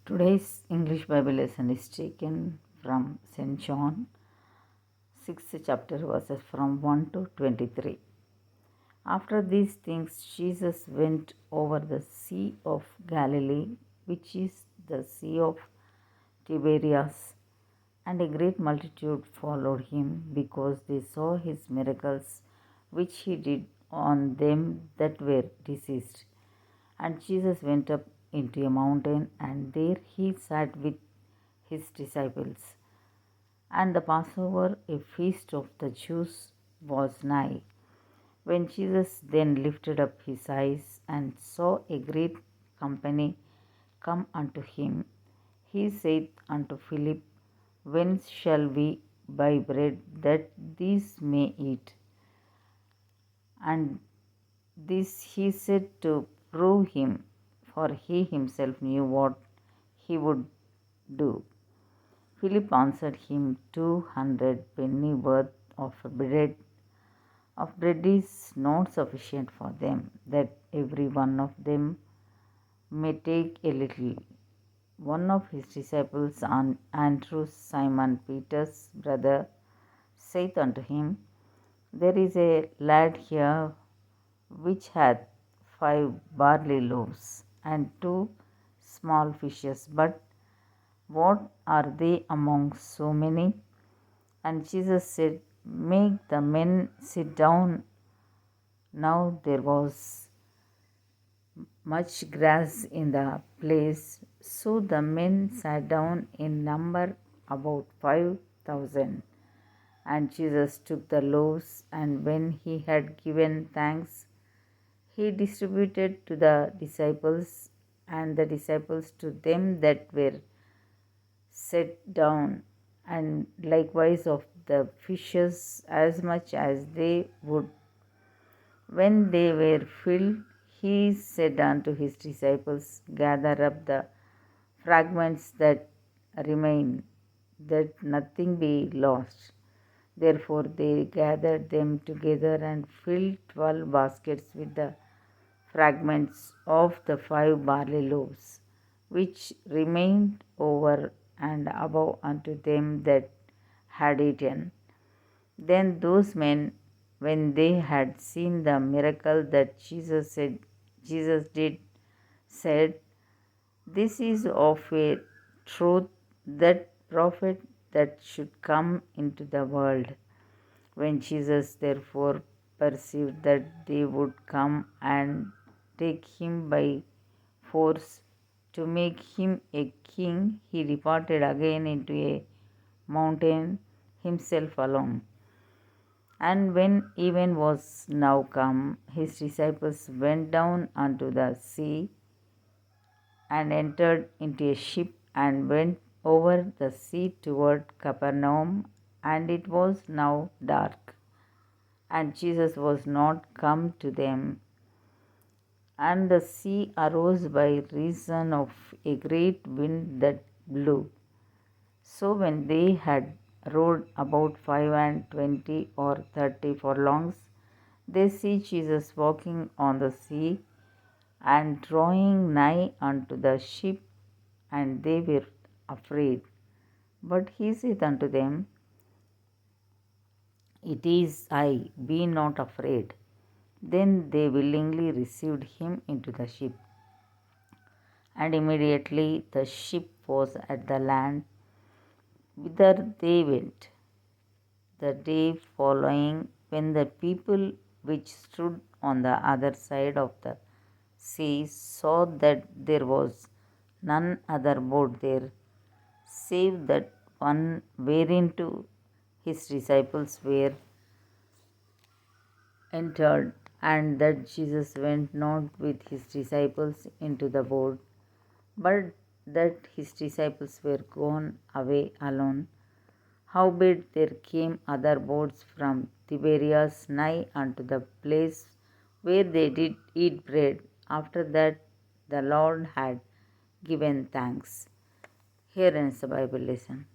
Today's English Bible lesson is taken from St. John, 6th chapter, verses from 1 to 23. After these things, Jesus went over the Sea of Galilee, which is the Sea of Tiberias, and a great multitude followed him, because they saw his miracles which he did on them that were diseased. And Jesus went up into a mountain, and there he sat with his disciples. And the Passover, a feast of the Jews, was nigh. When Jesus then lifted up his eyes and saw a great company come unto him, he said unto Philip, Whence shall we buy bread that these may eat? And this he said to prove him, for he himself knew what he would do. Philip answered him, 200 penny worth of bread is not sufficient for them, that every one of them may take a little. One of his disciples, Andrew, Simon Peter's brother, saith unto him, There is a lad here which hath 5 barley loaves and 2 small fishes, but what are they among so many? And Jesus said, Make the men sit down. Now there was much grass in the place, so the men sat down in number about 5,000. And Jesus took the loaves, and when he had given thanks, he distributed to the disciples, and the disciples to them that were set down, and likewise of the fishes as much as they would. When they were filled, he said unto his disciples, Gather up the fragments that remain, that nothing be lost. Therefore they gathered them together and filled 12 baskets with the fragments of the 5 barley loaves, which remained over and above unto them that had eaten. Then those men, when they had seen the miracle that Jesus did, said, This is of a truth that prophet that should come into the world. When Jesus therefore perceived that they would come and take him by force to make him a king, he departed again into a mountain himself alone. And when even was now come, his disciples went down unto the sea, and entered into a ship, and went over the sea toward Capernaum. And it was now dark, and Jesus was not come to them. And the sea arose by reason of a great wind that blew. So when they had rowed about 25 or 30 furlongs, they see Jesus walking on the sea, and drawing nigh unto the ship, and they were afraid. But he saith unto them, It is I, be not afraid. Then they willingly received him into the ship, and immediately the ship was at the land whither they went. The day following, when the people which stood on the other side of the sea saw that there was none other boat there, save that one whereinto his disciples were entered, and that Jesus went not with his disciples into the boat, but that his disciples were gone away alone. Howbeit there came other boats from Tiberias nigh unto the place where they did eat bread, after that the Lord had given thanks. Here ends the Bible lesson.